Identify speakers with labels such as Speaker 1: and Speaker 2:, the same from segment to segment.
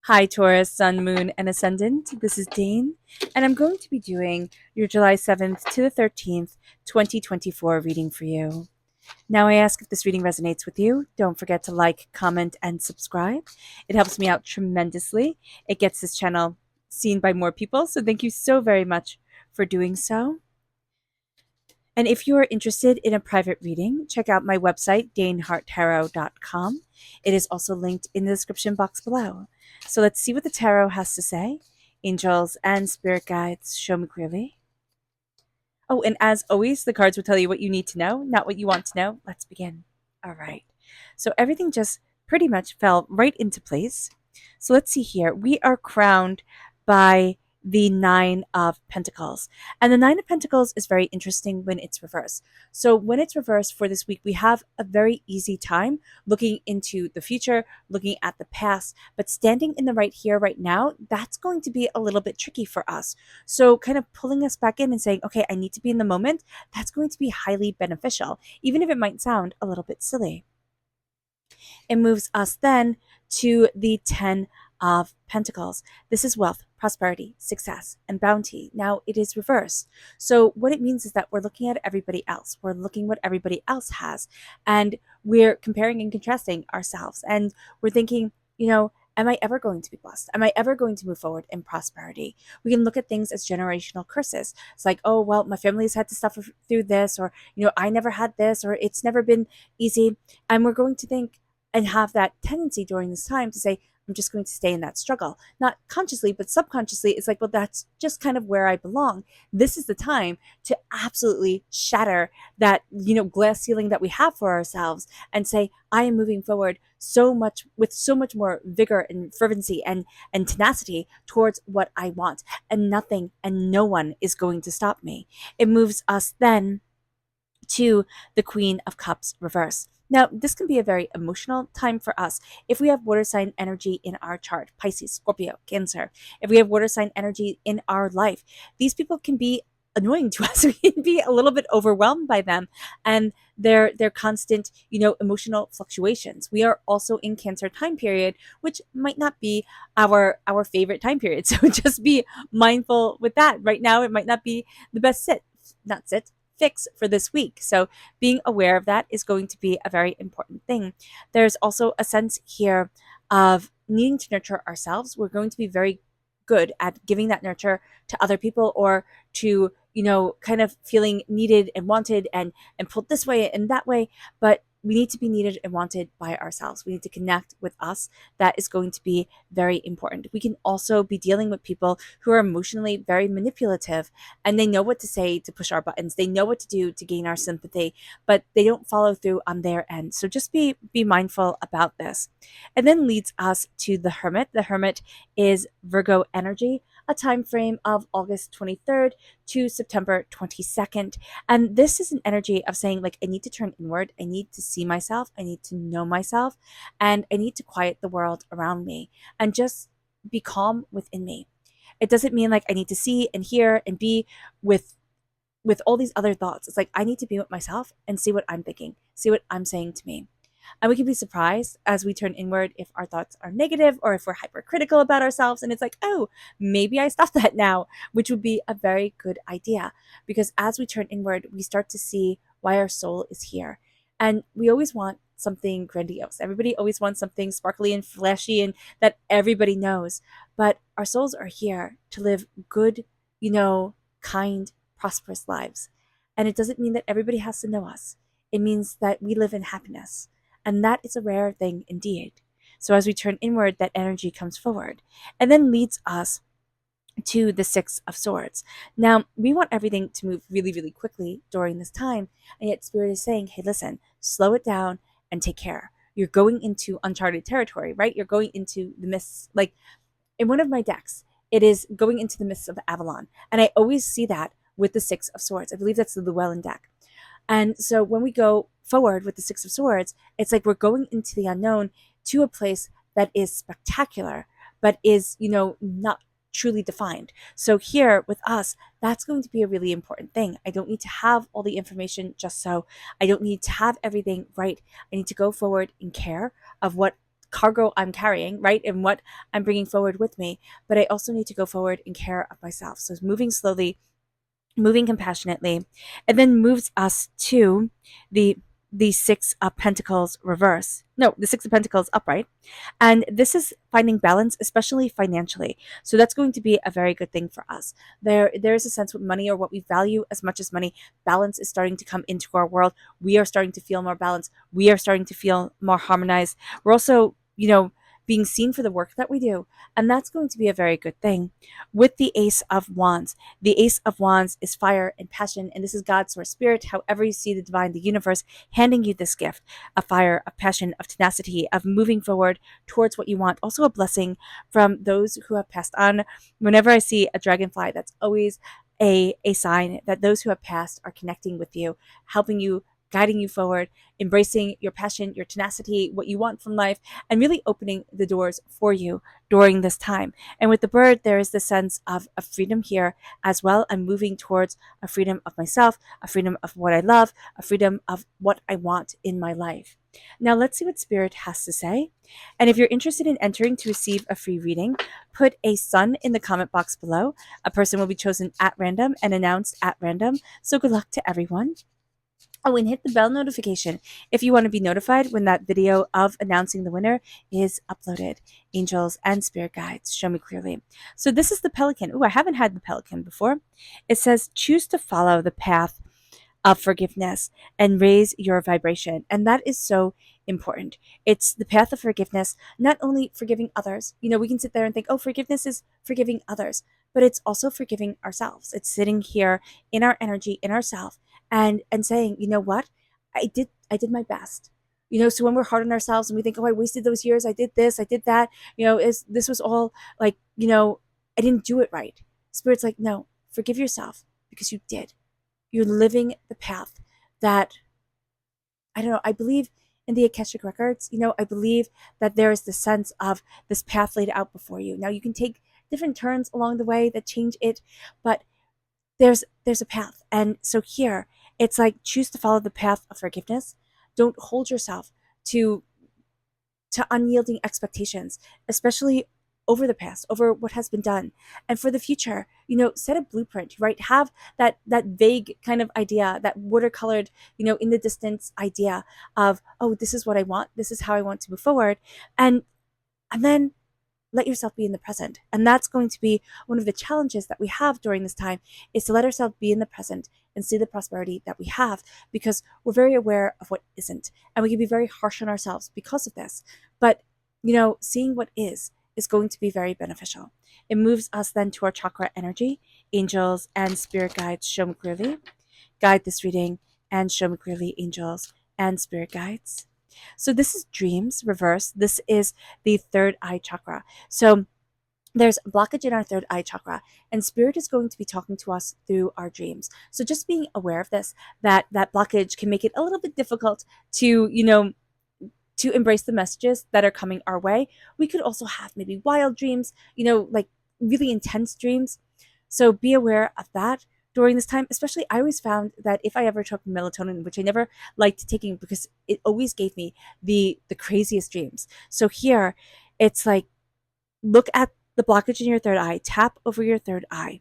Speaker 1: Hi, Taurus, Sun, Moon, and Ascendant. This is Dane, and I'm going to be doing your July 7th to the 13th, 2024 reading for you. Now, I ask if this reading resonates with you. Don't forget to like, comment, and subscribe. It helps me out tremendously. It gets this channel seen by more people, so thank you so very much for doing so. And if you are interested in a private reading, check out my website, daneharttarot.com. It is also linked in the description box below. So let's see what the tarot has to say. Angels and spirit guides, show me clearly. Oh, and as always, the cards will tell you what you need to know, not what you want to know. Let's begin. All right. So everything just pretty much fell right into place. So let's see here. We are crowned by the Nine of Pentacles. And the Nine of Pentacles is very interesting when it's reversed. So when it's reversed for this week, we have a very easy time looking into the future, looking at the past, but standing in the right here, right now, that's going to be a little bit tricky for us. So kind of pulling us back in and saying, okay, I need to be in the moment, that's going to be highly beneficial, even if it might sound a little bit silly. It moves us then to the 10 of Pentacles. This is wealth, prosperity, success, and bounty. Now it is reversed. So what it means is that we're looking at everybody else. We're looking what everybody else has. And we're comparing and contrasting ourselves. And we're thinking, am I ever going to be blessed? Am I ever going to move forward in prosperity? We can look at things as generational curses. It's like, oh, well, my family has had to suffer through this, or, I never had this, or it's never been easy. And we're going to think, and have that tendency during this time to say, I'm just going to stay in that struggle. Not consciously, but subconsciously, it's like, well, that's just kind of where I belong. This is the time to absolutely shatter that, glass ceiling that we have for ourselves and say, I am moving forward so much with so much more vigor and fervency and tenacity towards what I want. And nothing and no one is going to stop me. It moves us then to the Queen of Cups reverse. Now, this can be a very emotional time for us. If we have water sign energy in our chart, Pisces, Scorpio, Cancer, if we have water sign energy in our life, these people can be annoying to us. We can be a little bit overwhelmed by them and their constant, emotional fluctuations. We are also in Cancer time period, which might not be our favorite time period. So just be mindful with that. Right now, it might not be the best fix for this week. So being aware of that is going to be a very important thing. There's also a sense here of needing to nurture ourselves. We're going to be very good at giving that nurture to other people, or to, kind of feeling needed and wanted and pulled this way and that way. But we need to be needed and wanted by ourselves. We need to connect with us. That is going to be very important. We can also be dealing with people who are emotionally very manipulative, and they know what to say to push our buttons. They know what to do to gain our sympathy, but they don't follow through on their end. So just be mindful about this. And then leads us to the Hermit. The Hermit is Virgo energy, a time frame of August 23rd to September 22nd. And this is an energy of saying, like, I need to turn inward. I need to see myself. I need to know myself. And I need to quiet the world around me and just be calm within me. It doesn't mean like I need to see and hear and be with all these other thoughts. It's like I need to be with myself and see what I'm thinking, see what I'm saying to me. And we can be surprised as we turn inward if our thoughts are negative or if we're hypercritical about ourselves. And it's like, oh, maybe I stop that now, which would be a very good idea. Because as we turn inward, we start to see why our soul is here. And we always want something grandiose. Everybody always wants something sparkly and flashy and that everybody knows. But our souls are here to live good, kind, prosperous lives. And it doesn't mean that everybody has to know us. It means that we live in happiness. And that is a rare thing indeed. So as we turn inward, that energy comes forward and then leads us to the Six of Swords. Now, we want everything to move really, really quickly during this time. And yet Spirit is saying, hey, listen, slow it down and take care. You're going into uncharted territory, right? You're going into the mists. Like in one of my decks, it is going into the mists of Avalon. And I always see that with the Six of Swords. I believe that's the Llewellyn deck. And so when we go forward with the Six of Swords, it's like we're going into the unknown to a place that is spectacular, but is, not truly defined. So here with us, that's going to be a really important thing. I don't need to have all the information just so. I don't need to have everything right. I need to go forward in care of what cargo I'm carrying, right? And what I'm bringing forward with me. But I also need to go forward in care of myself. So moving slowly, moving compassionately, and then moves us to the Six of Pentacles reverse. No, the Six of Pentacles upright. And this is finding balance, especially financially. So that's going to be a very good thing for us. There is a sense with money, or what we value as much as money, balance is starting to come into our world. We are starting to feel more balanced. We are starting to feel more harmonized. We're also, being seen for the work that we do. And that's going to be a very good thing. With the Ace of Wands, the Ace of Wands is fire and passion, and this is God's source spirit. However you see the divine, the universe handing you this gift of fire, of passion, of tenacity, of moving forward towards what you want. Also a blessing from those who have passed on. Whenever I see a dragonfly, that's always a sign that those who have passed are connecting with you, helping you, guiding you forward, embracing your passion, your tenacity, what you want from life, and really opening the doors for you during this time. And with the bird, there is the sense of freedom here as well. I'm moving towards a freedom of myself, a freedom of what I love, a freedom of what I want in my life. Now let's see what Spirit has to say. And if you're interested in entering to receive a free reading, put a sun in the comment box below. A person will be chosen at random and announced at random. So good luck to everyone. Oh, and hit the bell notification if you want to be notified when that video of announcing the winner is uploaded. Angels and spirit guides, show me clearly. So this is the pelican. Oh, I haven't had the pelican before. It says, choose to follow the path of forgiveness and raise your vibration. And that is so important. It's the path of forgiveness, not only forgiving others. We can sit there and think, oh, forgiveness is forgiving others, but it's also forgiving ourselves. It's sitting here in our energy, in ourself, and saying, you know what? I did my best. So when we're hard on ourselves and we think, oh, I wasted those years, I did this, I did that, this was all like, I didn't do it right. Spirit's like, no, forgive yourself because you did. You're living the path that, I don't know, I believe in the Akashic Records. I believe that there is the sense of this path laid out before you. Now you can take different turns along the way that change it, but there's a path. And so here, it's like, choose to follow the path of forgiveness. Don't hold yourself to unyielding expectations, especially over the past, over what has been done. And for the future, set a blueprint, right? Have that vague kind of idea, that watercolored, in the distance idea of, oh, this is what I want, this is how I want to move forward. And then let yourself be in the present. And that's going to be one of the challenges that we have during this time, is to let ourselves be in the present and see the prosperity that we have, because we're very aware of what isn't. And we can be very harsh on ourselves because of this. But, seeing what is going to be very beneficial. It moves us then to our chakra energy. Angels and spirit guides, show me clearly. Guide this reading and show me clearly, angels and spirit guides. So this is dreams reverse. This is the third eye chakra. So there's a blockage in our third eye chakra, and spirit is going to be talking to us through our dreams. So just being aware of this, that blockage can make it a little bit difficult to, to embrace the messages that are coming our way. We could also have maybe wild dreams, like really intense dreams. So be aware of that during this time. Especially, I always found that if I ever took melatonin, which I never liked taking because it always gave me the craziest dreams. So here, it's like, look at the blockage in your third eye, tap over your third eye,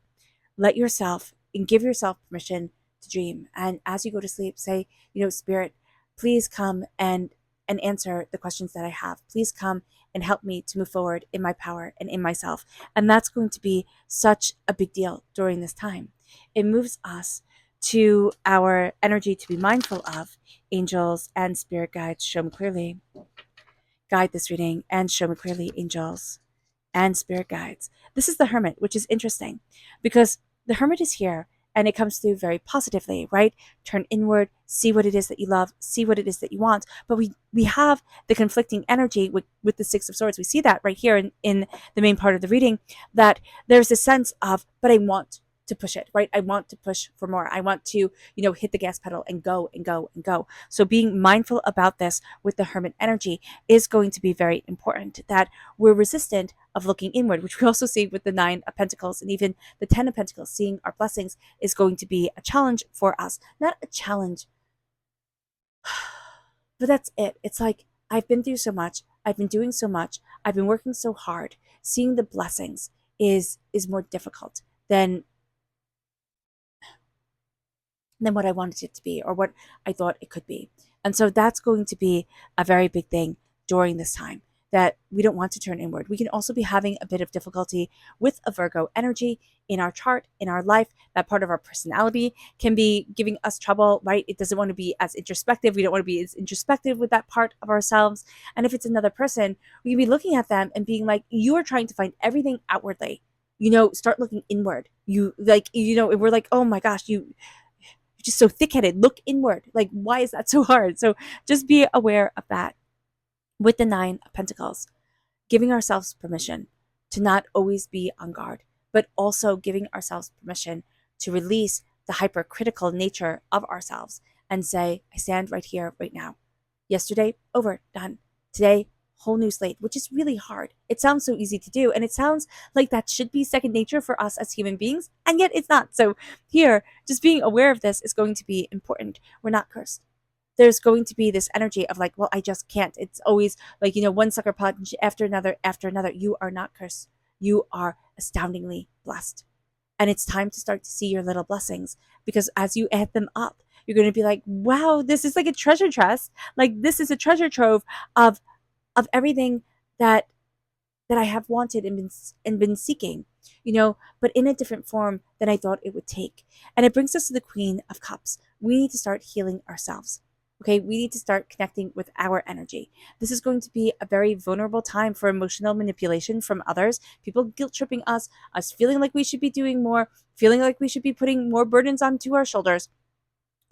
Speaker 1: let yourself and give yourself permission to dream. And as you go to sleep, say, Spirit, please come and answer the questions that I have. Please come and help me to move forward in my power and in myself. And that's going to be such a big deal during this time. It moves us to our energy to be mindful of. Angels and spirit guides, show me clearly. Guide this reading and show me clearly, angels and spirit guides. This is the Hermit, which is interesting because the Hermit is here and it comes through very positively, right? Turn inward, see what it is that you love, see what it is that you want. But we have the conflicting energy with the Six of Swords. We see that right here in the main part of the reading, that there's a sense of, but I want to push it, right? I want to push for more. I want to, hit the gas pedal and go and go and go. So being mindful about this with the Hermit energy is going to be very important, that we're resistant of looking inward, which we also see with the Nine of Pentacles and even the Ten of Pentacles. Seeing our blessings is going to be a challenge for us. Not a challenge, but that's it. It's like, I've been through so much. I've been doing so much. I've been working so hard. Seeing the blessings is more difficult than what I wanted it to be or what I thought it could be. And so that's going to be a very big thing during this time, that we don't want to turn inward. We can also be having a bit of difficulty with a Virgo energy in our chart, in our life. That part of our personality can be giving us trouble, right? It doesn't want to be as introspective. We don't want to be as introspective with that part of ourselves. And if it's another person, we can be looking at them and being like, you are trying to find everything outwardly. Start looking inward. We're like, oh my gosh, you're just so thick-headed. Look inward. Like, why is that so hard? So just be aware of that. With the Nine of Pentacles, giving ourselves permission to not always be on guard, but also giving ourselves permission to release the hypercritical nature of ourselves and say, I stand right here, right now. Yesterday, over, done. Today, whole new slate, which is really hard. It sounds so easy to do, and it sounds like that should be second nature for us as human beings, and yet it's not. So here, just being aware of this is going to be important. We're not cursed. There's going to be this energy of like, well, I just can't. It's always like, one sucker punch after another after another. You are not cursed. You are astoundingly blessed. And it's time to start to see your little blessings, because as you add them up, you're going to be like, wow, this is like a treasure chest. Like, this is a treasure trove of everything that I have wanted and been seeking, but in a different form than I thought it would take. And it brings us to the Queen of Cups. We need to start healing ourselves. Okay, we need to start connecting with our energy. This is going to be a very vulnerable time for emotional manipulation from others, people guilt tripping us feeling like we should be doing more, feeling like we should be putting more burdens onto our shoulders.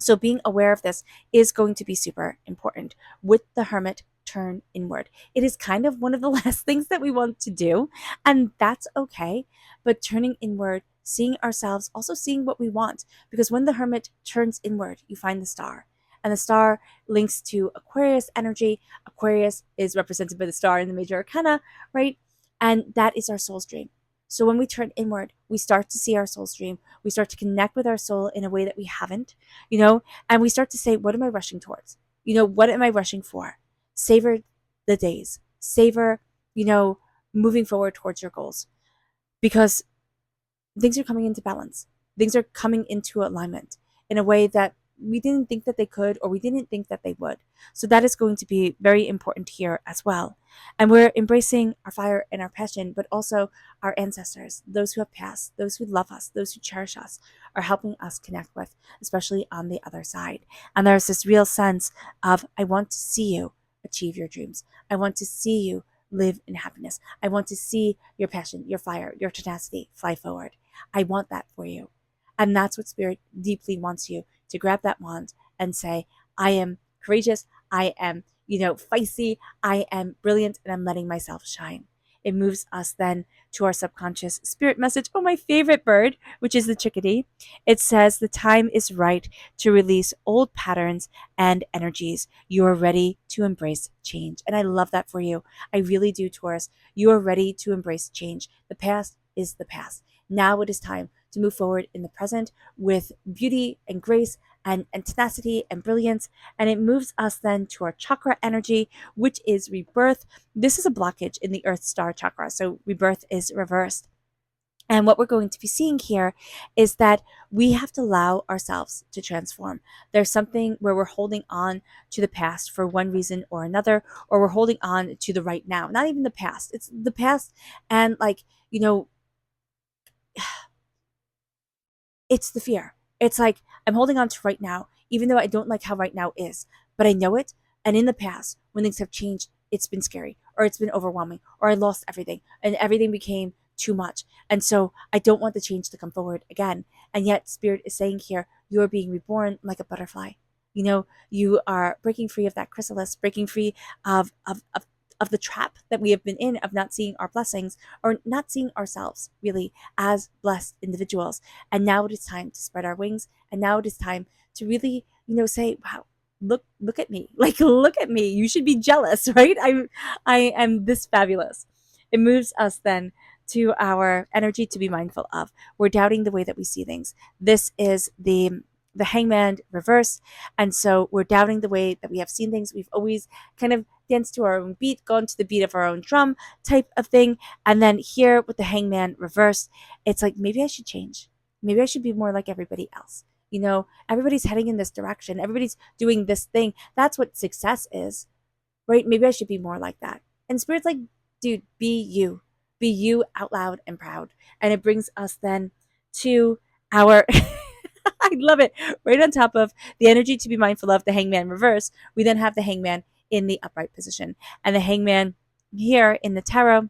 Speaker 1: So being aware of this is going to be super important. With the Hermit, turn inward. It is kind of one of the last things that we want to do, and that's okay. But turning inward, seeing ourselves, also seeing what we want, because when the Hermit turns inward, you find the star. And the star links to Aquarius energy. Aquarius is represented by the star in the major arcana, right? And that is our soul's dream. So when we turn inward, we start to see our soul's dream. We start to connect with our soul in a way that we haven't, and we start to say, what am I rushing towards? What am I rushing for? Savor the days. Savor, moving forward towards your goals, because things are coming into balance. Things are coming into alignment in a way that we didn't think that they could, or we didn't think that they would. So that is going to be very important here as well. And we're embracing our fire and our passion, but also our ancestors, those who have passed, those who love us, those who cherish us, are helping us connect with, especially on the other side. And there's this real sense of, I want to see you achieve your dreams. I want to see you live in happiness. I want to see your passion, your fire, your tenacity fly forward. I want that for you. And that's what Spirit deeply wants you to grab that wand and say, I am courageous. I am, feisty. I am brilliant, and I'm letting myself shine. It moves us then to our subconscious spirit message. Oh, my favorite bird, which is the chickadee. It says the time is right to release old patterns and energies. You are ready to embrace change. And I love that for you. I really do, Taurus. You are ready to embrace change. The past is the past. Now it is time to move forward in the present with beauty and grace and tenacity and brilliance. And it moves us then to our chakra energy, which is rebirth. This is a blockage in the Earth Star chakra. So rebirth is reversed. And what we're going to be seeing here is that we have to allow ourselves to transform. There's something where we're holding on to the past for one reason or another, or we're holding on to the right now. Not even the past. It's the past, and it's the fear. It's like, I'm holding on to right now, even though I don't like how right now is, but I know it. And in the past, when things have changed, it's been scary, or it's been overwhelming, or I lost everything and everything became too much. And so I don't want the change to come forward again. And yet Spirit is saying here, you are being reborn like a butterfly. You are breaking free of that chrysalis, breaking free of the trap that we have been in, of not seeing our blessings, or not seeing ourselves really as blessed individuals. And now it is time to spread our wings. And now it is time to really, say, wow, look at me. Like, look at me. You should be jealous, right? I am this fabulous. It moves us then to our energy to be mindful of. We're doubting the way that we see things. This is the Hangman reverse. And so we're doubting the way that we have seen things. We've always kind of dance to our own beat, go into the beat of our own drum type of thing. And then here with the Hangman reversed, it's like, maybe I should change. Maybe I should be more like everybody else. Everybody's heading in this direction. Everybody's doing this thing. That's what success is, right? Maybe I should be more like that. And Spirit's like, dude, be you. Be you out loud and proud. And it brings us then to our, I love it, right on top of the energy to be mindful of, the Hangman reverse. We then have the Hangman in the upright position. And the Hangman here in the tarot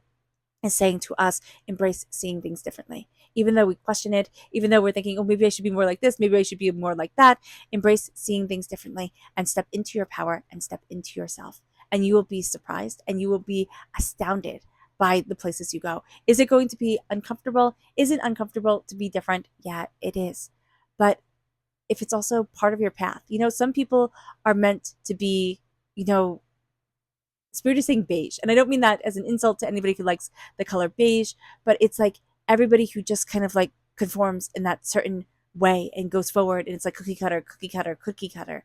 Speaker 1: is saying to us, embrace seeing things differently. Even though we question it, even though we're thinking, oh, maybe I should be more like this, maybe I should be more like that, embrace seeing things differently and step into your power and step into yourself. And you will be surprised and you will be astounded by the places you go. Is it going to be uncomfortable? Is it uncomfortable to be different? Yeah, it is. But if it's also part of your path, some people are meant to be, Spirit is saying beige. And I don't mean that as an insult to anybody who likes the color beige, but it's like everybody who just kind of like conforms in that certain way and goes forward. And it's like cookie cutter, cookie cutter, cookie cutter.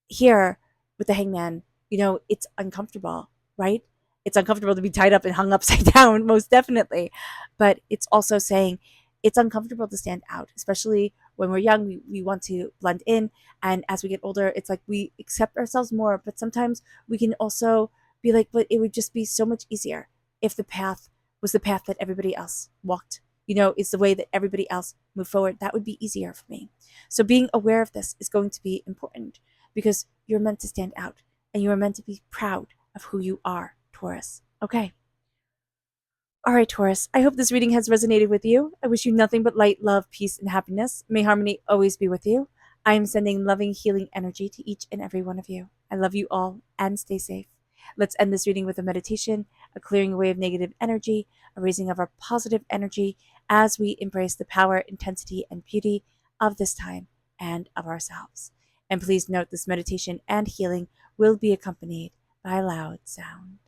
Speaker 1: Here with the Hangman, it's uncomfortable, right? It's uncomfortable to be tied up and hung upside down, most definitely. But it's also saying it's uncomfortable to stand out, especially when we're young. We want to blend in. And as we get older, it's like we accept ourselves more. But sometimes we can also be like, but it would just be so much easier if the path was the path that everybody else walked. It's the way that everybody else moved forward. That would be easier for me. So being aware of this is going to be important because you're meant to stand out and you are meant to be proud of who you are, Taurus. Okay. All right, Taurus, I hope this reading has resonated with you. I wish you nothing but light, love, peace, and happiness. May harmony always be with you. I am sending loving, healing energy to each and every one of you. I love you all and stay safe. Let's end this reading with a meditation, a clearing away of negative energy, a raising of our positive energy as we embrace the power, intensity, and beauty of this time and of ourselves. And please note this meditation and healing will be accompanied by a loud sound.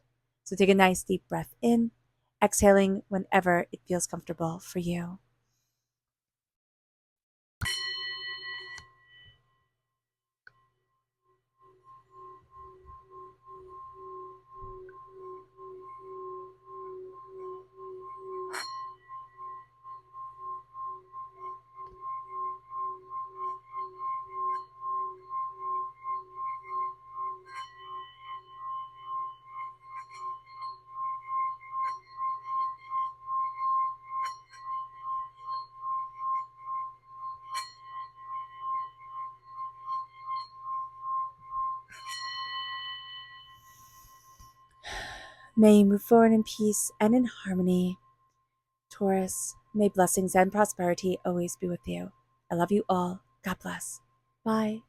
Speaker 1: So take a nice deep breath in, exhaling whenever it feels comfortable for you. May you move forward in peace and in harmony. Taurus, may blessings and prosperity always be with you. I love you all. God bless. Bye.